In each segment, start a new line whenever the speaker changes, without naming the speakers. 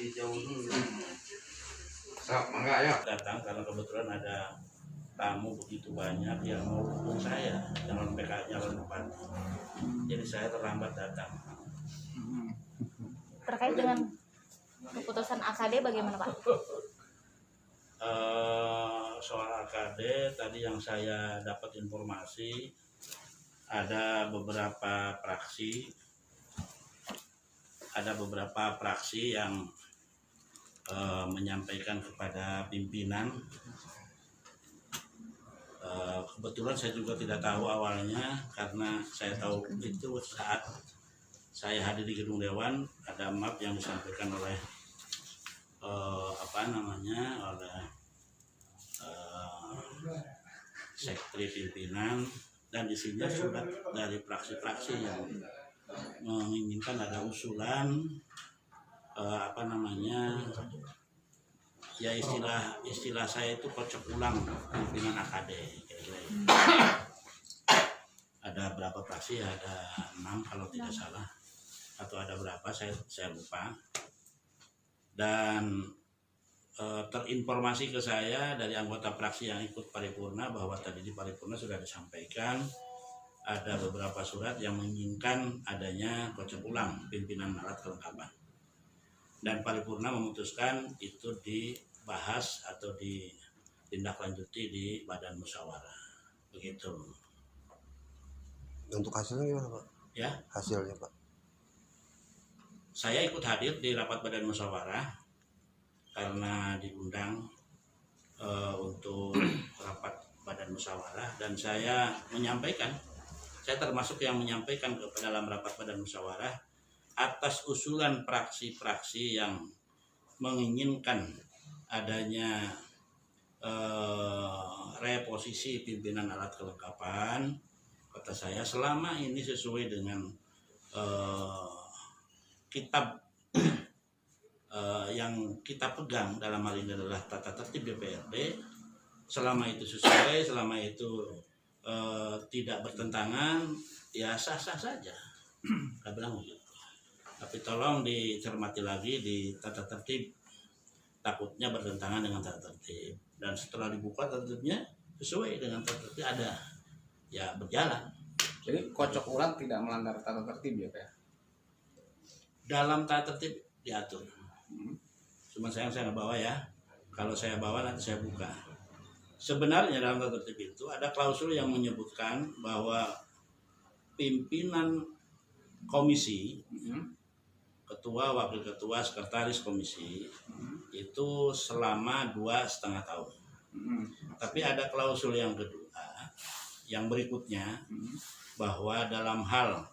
hijau dulu. Sok, mangga ya.
Datang karena kebetulan ada tamu begitu banyak yang mau dukung saya calon PK calon bupati. Jadi saya terlambat datang.
Terkait dengan keputusan AKD bagaimana Pak?
Soal AKD tadi yang saya dapat informasi ada beberapa fraksi yang menyampaikan kepada pimpinan. Kebetulan saya juga tidak tahu awalnya, karena saya tahu itu saat saya hadir di gedung Dewan ada map yang disampaikan oleh oleh sekretari pimpinan, dan isinya surat dari fraksi-fraksi yang menginginkan ada usulan ya istilah saya itu kocok ulang pimpinan AKD kira-kira. Ada berapa fraksi? Ada 6 kalau tidak salah, atau ada berapa saya lupa. Dan terinformasi ke saya dari anggota fraksi yang ikut paripurna bahwa tadi di paripurna sudah disampaikan ada beberapa surat yang menginginkan adanya kocok ulang pimpinan alat kelengkapan, dan paripurna memutuskan itu dibahas atau ditindaklanjuti di badan musyawarah, begitu.
Untuk hasilnya gimana Pak?
Ya,
Hasilnya Pak?
saya ikut hadir di rapat badan musyawarah karena diundang untuk rapat badan musyawarah, dan saya termasuk yang menyampaikan kepada dalam rapat badan musyawarah atas usulan fraksi-fraksi yang menginginkan adanya reposisi pimpinan alat kelengkapan. Kata saya, selama ini sesuai dengan kitab yang kita pegang dalam hal ini adalah tata tertib DPRD, selama itu sesuai, selama itu tidak bertentangan, ya sah-sah saja. Saya bilang begitu. Tapi tolong dicermati lagi di tata tertib, takutnya bertentangan dengan tata tertib. Dan setelah dibuka tata tertibnya sesuai dengan tata tertib ada, ya berjalan.
Jadi kocok ulang tidak melanggar tata tertib ya Pak?
Dalam tata tertib diatur. Cuma saya nggak bawa ya. Kalau saya bawa nanti saya buka. Sebenarnya dalam tata tertib itu ada klausul yang menyebutkan bahwa pimpinan komisi, ketua, wakil ketua, sekretaris komisi itu selama 2,5 tahun. Tapi ada klausul yang kedua, yang berikutnya, bahwa dalam hal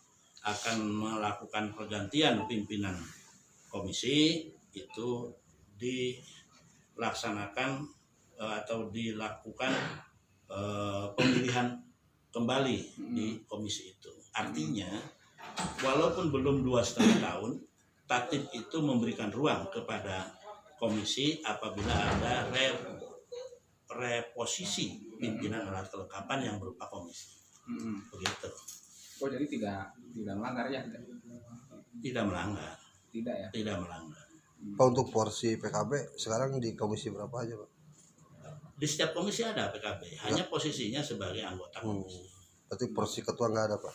akan melakukan pergantian pimpinan komisi itu dilaksanakan atau dilakukan pemilihan kembali di komisi itu. Artinya walaupun belum 2,5 tahun, tatib itu memberikan ruang kepada komisi apabila ada reposisi pimpinan alat kelengkapan yang berupa komisi. Begitu.
Oh, jadi tidak melanggar ya?
Tidak melanggar.
Tidak ya?
Tidak melanggar.
Pak, untuk porsi PKB sekarang di komisi berapa aja Pak?
Di setiap komisi ada PKB, hanya posisinya sebagai anggota komisi.
Berarti porsi ketua nggak ada Pak?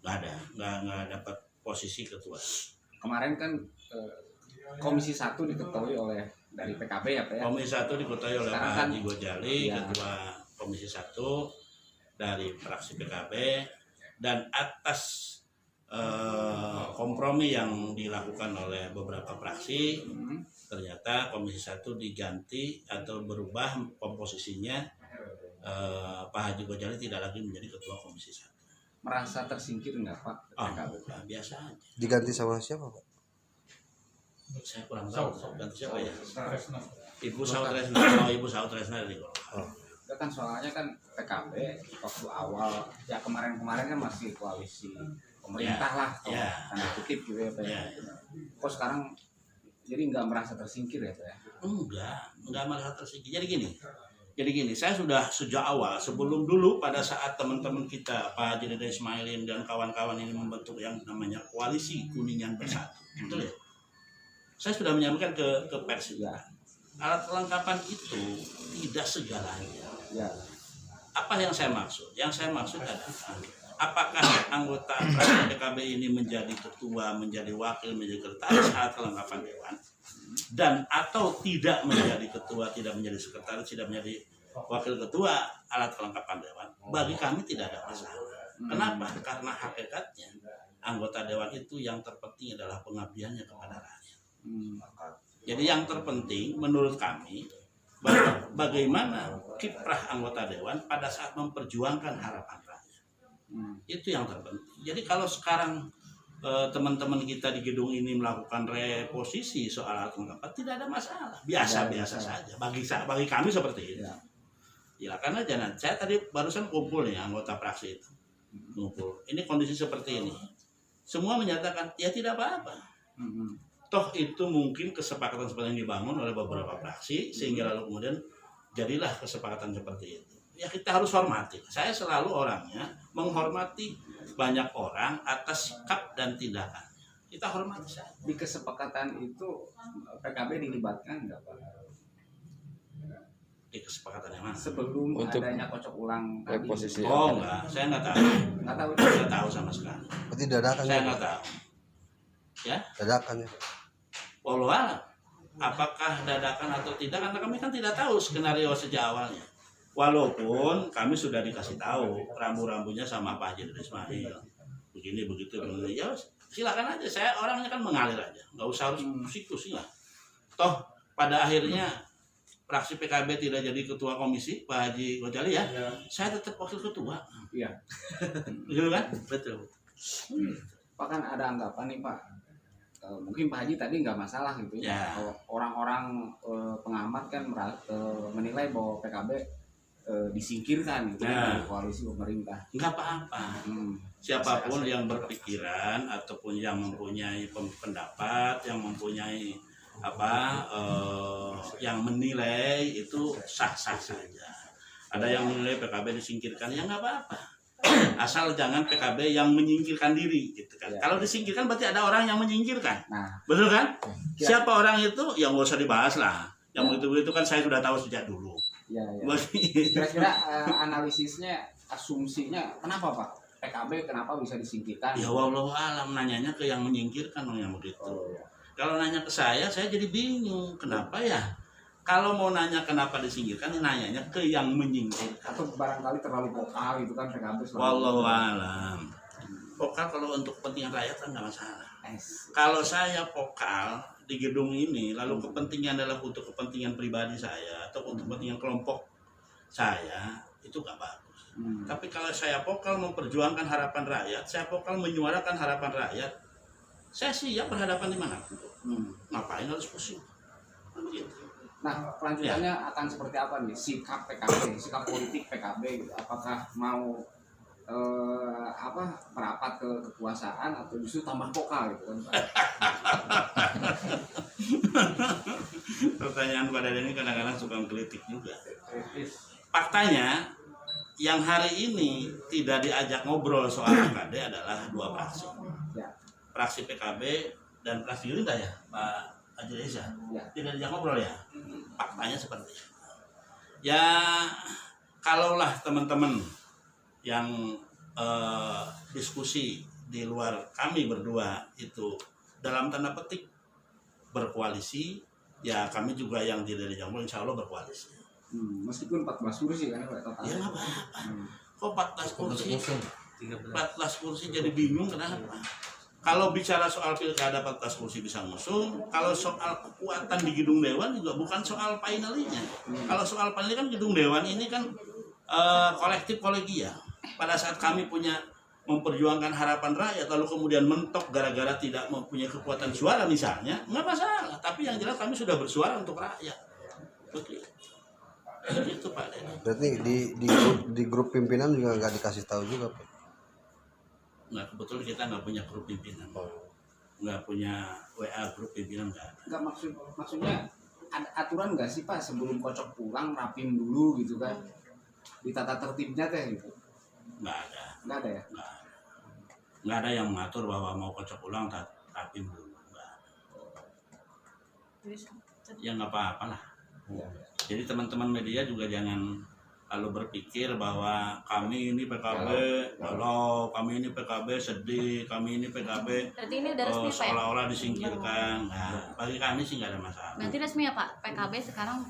Nggak ada, nggak dapat posisi ketua.
Kemarin kan komisi 1 diketuai oleh dari PKB ya Pak ya?
Komisi 1 diketuai oleh
Sekarang
Pak
kan,
Haji Gojali,
ya,
ketua komisi 1 dari fraksi PKB, dan atas kompromi yang dilakukan oleh beberapa fraksi, ternyata komisi 1 diganti atau berubah komposisinya. Pak Haji Gojali tidak lagi menjadi ketua komisi 1.
Merasa tersingkir nggak Pak? PKB?
Biasa aja.
Diganti sama siapa Pak?
Saya kurang tahu ganti siapa ya. Ibu Sautresna, Ibu Sautresna dari Golkar.
Itu kan soalnya kan PKB waktu awal ya kemarin kan masih koalisi pemerintah lah, tanda kutip gitu ya Pak. Kok sekarang jadi nggak merasa tersingkir ya Pak ya?
Enggak merasa tersingkir. Jadi gini, saya sudah sejak awal, sebelum dulu pada saat teman-teman kita Pak Haji Dede Ismailin dan kawan-kawan ini membentuk yang namanya Koalisi Kuningan Bersatu, betul ya? Saya sudah menyampaikan ke pers juga. Alat kelengkapan itu tidak segalanya.
Ya.
Apa yang saya maksud? Yang saya maksud adalah apakah anggota fraksi PKB ini menjadi ketua, menjadi wakil, menjadi sekretaris alat kelengkapan dewan, dan atau tidak menjadi ketua, tidak menjadi sekretaris, tidak menjadi wakil ketua alat kelengkapan dewan, bagi kami tidak ada masalah. Kenapa? Karena hakikatnya anggota dewan itu yang terpenting adalah pengabdiannya kepada rakyat. Jadi yang terpenting menurut kami bagaimana kiprah anggota dewan pada saat memperjuangkan harapan rakyat. Itu yang terpenting. Jadi kalau sekarang teman-teman kita di gedung ini melakukan reposisi soal alat kelengkapan, tidak ada masalah, biasa-biasa saja. Bagi kami seperti itu. Ya karena jangan, saya tadi barusan kumpul nih anggota fraksi itu, ngumpul. Ini kondisi seperti ini, semua menyatakan ya tidak apa-apa. Toh itu mungkin kesepakatan seperti yang dibangun oleh beberapa fraksi sehingga lalu kemudian jadilah kesepakatan seperti itu. Ya kita harus hormati. Saya selalu orangnya menghormati banyak orang atas sikap dan tindakannya. Kita hormati saja.
Di kesepakatan itu PKB dilibatkan nggak Pak?
Di kesepakatan yang mana?
Sebelum
Untuk
adanya kocok ulang tadi.
reposisi.
Oh enggak, saya nggak tahu. Nggak tahu sama sekali.
Berarti dadakan
Saya
ya?
nggak tahu. Ya,
Dadakan ya?
walau alam. Apakah dadakan atau tidak? Karena kami kan tidak tahu skenario sejak awalnya. Walaupun kami sudah dikasih tahu rambu-rambunya sama Pak Haji Ismail. Begini begitu. Ya silakan aja. Saya orangnya kan mengalir aja. Nggak usah harus pusing-pusing lah. Toh pada akhirnya fraksi PKB tidak jadi ketua komisi Pak Haji Gojali ya. Saya tetap wakil ketua.
Iya.
Begitu kan? Betul.
Pak kan ada anggapan nih Pak. Mungkin Pak Haji tadi nggak masalah gitu
Ya.
Orang-orang pengamat kan menilai bahwa PKB disingkirkan gitu
Ya.
dari koalisi pemerintah.
Nggak apa-apa. Siapapun yang berpikiran ataupun yang mempunyai pendapat, yang mempunyai yang menilai itu sah-sah saja. Ada yang menilai PKB disingkirkan, ya nggak apa-apa. Asal jangan PKB yang menyingkirkan diri, gitu kan.
Ya.
Kalau disingkirkan berarti ada orang yang menyingkirkan,
Nah,
betul kan?
Ya.
Siapa orang itu? Yang nggak usah dibahas lah. Yang begitu-begitu kan saya sudah tahu sejak dulu.
ya.
Berarti-
Kira-kira analisisnya, asumsinya, kenapa Pak? PKB kenapa bisa disingkirkan?
Ya wallahu alam, nanyanya ke yang menyingkirkan dong yang begitu.
Oh, ya.
Kalau nanya ke saya jadi bingung. Kenapa ya? Kalau mau nanya kenapa disingkirkan, nanyanya ke yang menyingkirkan.
Atau barangkali terlalu vokal gitu kan PKB selalu.
Wallahu alam. Vokal kalau untuk kepentingan rakyat kan nggak masalah.
Es.
Kalau saya vokal di gedung ini, lalu kepentingan adalah untuk kepentingan pribadi saya atau untuk kepentingan kelompok saya, itu nggak bagus. Tapi kalau saya vokal memperjuangkan harapan rakyat, saya vokal menyuarakan harapan rakyat, saya siap berhadapan dimanapun. Ngapain harus pusing? Kan begitu.
Nah, kelanjutannya akan seperti apa nih sikap PKB, sikap politik PKB gitu. Apakah mau merapat ke kekuasaan atau justru tambah vokal gitu kan Pak?
Pertanyaan pada ini kadang-kadang suka menggelitik juga. Faktanya yang hari ini tidak diajak ngobrol soal PKB adalah dua fraksi.
Ya.
Fraksi PKB dan fraksi Gerindra ya, Pak Haji Reza.
Ya.
Tidak diajak ngobrol ya. Faktanya seperti itu. Ya kalaulah teman-teman yang diskusi di luar kami berdua itu dalam tanda petik berkoalisi, ya kami juga yang tidak diajak ngobrol insya Allah berkoalisi.
Meskipun 14 kursi kan Pak total.
Ya nggak apa-apa. Kok 14 kursi? 14 kursi jadi bingung kenapa? Kalau bicara soal pilkada 14 kursi bisa ngusung, kalau soal kekuatan di gedung dewan juga bukan soal finalnya. Kalau soal final kan gedung dewan ini kan kolektif kolegial. Pada saat kami punya memperjuangkan harapan rakyat lalu kemudian mentok gara-gara tidak mempunyai kekuatan suara misalnya, nggak masalah. Tapi yang jelas kami sudah bersuara untuk rakyat. Begitu. Itu Pak Denny.
Berarti di grup pimpinan juga nggak dikasih tahu juga Pak?
Nggak, kebetulan kita nggak punya grup pimpinan, nggak punya WA grup pimpinan nggak ada.
Enggak maksudnya ada aturan nggak sih Pak sebelum kocok pulang rapim dulu gitu kan? Ditata tertibnya teh gitu.
Nggak ada.
Nggak ada ya?
Nggak ada yang mengatur bahwa mau kocok ulang rapim dulu. Nggak ada. Ya nggak apa-apa lah.
Iya.
Jadi teman-teman media juga jangan lalu berpikir bahwa kami ini PKB galau, kami ini PKB sedih, kami ini PKB
Berarti ini udah resmi Pak ya?
seolah-olah disingkirkan. Nah, bagi kami sih nggak ada masalah.
Berarti resmi ya Pak, PKB sekarang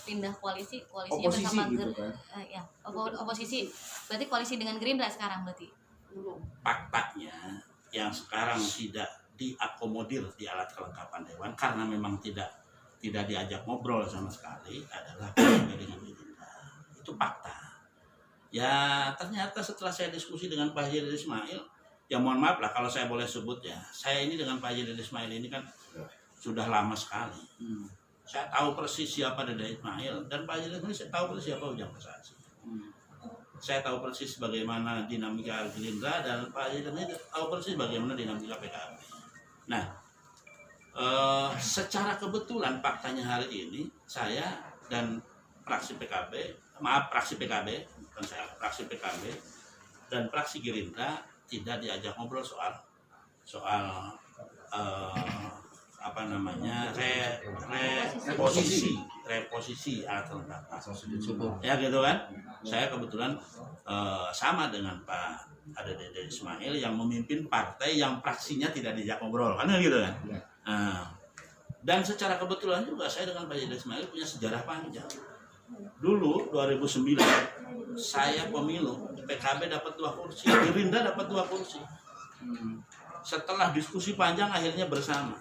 pindah koalisinya
Oposisi
bersama
gitu kan.
ya, oposisi. Berarti koalisi dengan Gerindra sekarang berarti.
Faktanya yang sekarang tidak diakomodir di alat kelengkapan dewan karena memang tidak diajak ngobrol sama sekali adalah PKB dengan Gerindra. Itu fakta. Ya ternyata setelah saya diskusi dengan Pak Haji Dede Ismail, ya mohon maaf lah kalau saya boleh sebut ya, saya ini dengan Pak Haji Dede Ismail ini kan sudah lama sekali. Saya tahu persis siapa Dede Ismail dan Pak Haji Dede Ismail saya tahu persis siapa Ujang Kosaksi. Saya tahu persis bagaimana dinamika Gerindra dan Pak Haji Dede Ismail tahu persis bagaimana dinamika PKB. Nah, secara kebetulan faktanya hari ini saya dan fraksi PKB bukan saya, fraksi PKB dan fraksi Gerindra tidak diajak ngobrol soal apa namanya reposisi alat kelengkapan ya gitu kan. Saya kebetulan sama dengan Pak Dede Ismail yang memimpin partai yang fraksinya tidak diajak ngobrol kan gitu kan. Dan secara kebetulan juga saya dengan Pak Dede Ismail punya sejarah panjang. Dulu 2009 saya pemilu PKB dapat 2 kursi, Gerindra dapat 2 kursi. Setelah diskusi panjang akhirnya bersama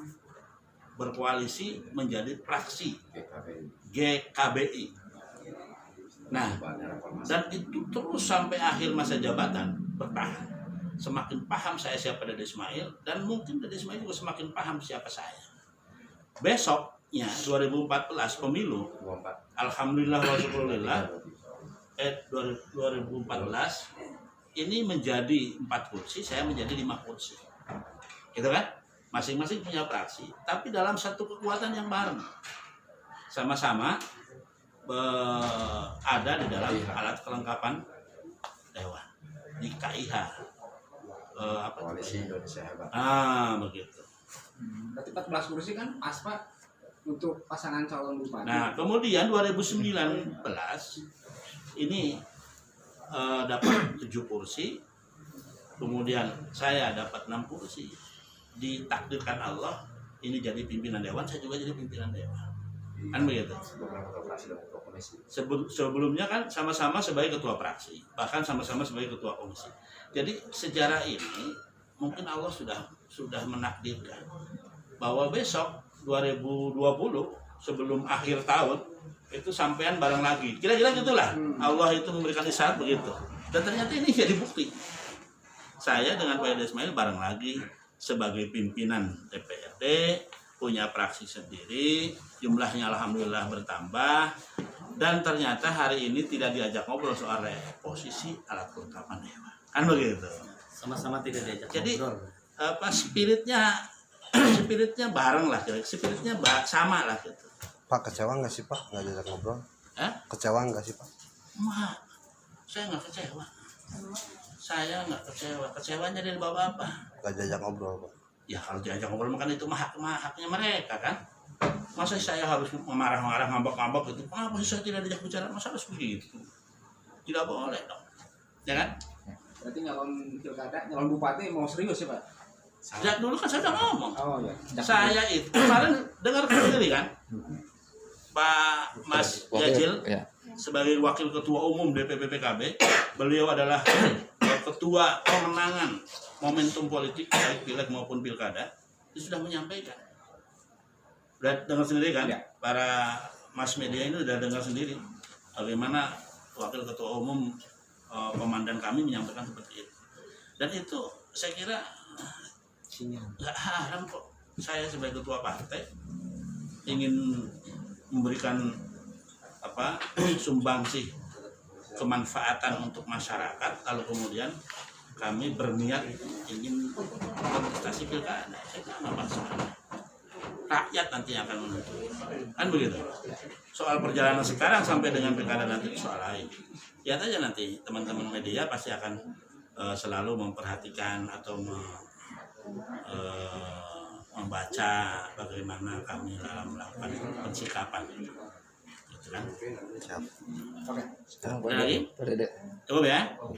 berkoalisi menjadi fraksi GKBI. Nah, dan itu terus sampai akhir masa jabatan bertahan. Semakin paham saya siapa Dede Ismail dan mungkin Dede Ismail juga semakin paham siapa saya. Besoknya 2014 pemilu, alhamdulillah wa syukurillah 2014 ini menjadi 4 kursi, saya menjadi 5 kursi. Gitu kan? Masing-masing punya fraksi, tapi dalam satu kekuatan yang bareng. Sama-sama ada di dalam alat kelengkapan dewan di KIH.
Koalisi Indonesia Hebat.
Begitu.
Berarti 14 kursi kan pas Pak untuk pasangan calon bupati.
Nah, kemudian 2019 ini dapat 7 kursi. Kemudian saya dapat 6 kursi. Ditakdirkan Allah ini jadi pimpinan dewan, saya juga jadi pimpinan dewan. Kan begitu. Sebelumnya kan sama-sama sebagai ketua fraksi, bahkan sama-sama sebagai ketua komisi. Jadi sejarah ini mungkin Allah sudah menakdirkan bahwa besok 2020 sebelum akhir tahun itu sampean bareng lagi. Kira-kira gitulah. Allah itu memberikan isyarat begitu. Dan ternyata ini jadi bukti. Saya dengan Pak Dede Ismail bareng lagi sebagai pimpinan DPRD, punya fraksi sendiri, jumlahnya alhamdulillah bertambah, dan ternyata hari ini tidak diajak ngobrol soal reposisi alat kelengkapan dewan. Kan begitu.
Sama-sama tidak diajak
Jadi
ngobrol.
spiritnya bareng lah, spiritnya sama lah gitu.
Pak, kecewa nggak sih Pak nggak diajak ngobrol? Kecewa nggak sih Pak?
Saya nggak kecewa. Saya nggak kecewa. Kecewanya dari bapak apa?
Nggak diajak ngobrol Pak.
Ya kalau diajak ngobrol kan itu haknya mereka kan. Masa saya harus marah-marah, ngambek-ngambek gitu? Kenapa sih saya tidak diajak bicara? Masa harus begitu? Tidak boleh dong, ya kan?
Berarti nyalon pilkada, nyalon bupati mau serius ya Pak?
Sejak dulu kan saya udah ngomong.
Oh ya.
Saya itu kemarin dengar sendiri kan, Pak Mas Yajil sebagai wakil ketua umum DPP PKB, beliau adalah ketua pemenangan momentum politik baik pileg maupun pilkada, itu sudah menyampaikan. Udah dengar sendiri kan,
ya.
Para mass media ini udah dengar sendiri bagaimana wakil ketua umum komandan kami menyampaikan seperti itu. Dan itu saya kira nggak haram kok. Saya sebagai ketua partai ingin memberikan sumbangsih kemanfaatan untuk masyarakat, lalu kemudian kami berniat ingin kontestasi pilkada. Saya nggak masalah. Rakyat nanti yang akan menentukan. Kan begitu. Soal perjalanan sekarang sampai dengan pilkada nanti soal lain. Lihat aja nanti teman-teman media pasti akan selalu memperhatikan atau membaca bagaimana kami dalam melakukan pensikapan gitu kan.
Siap.
Oke.
Ada lagi? Cukup ya.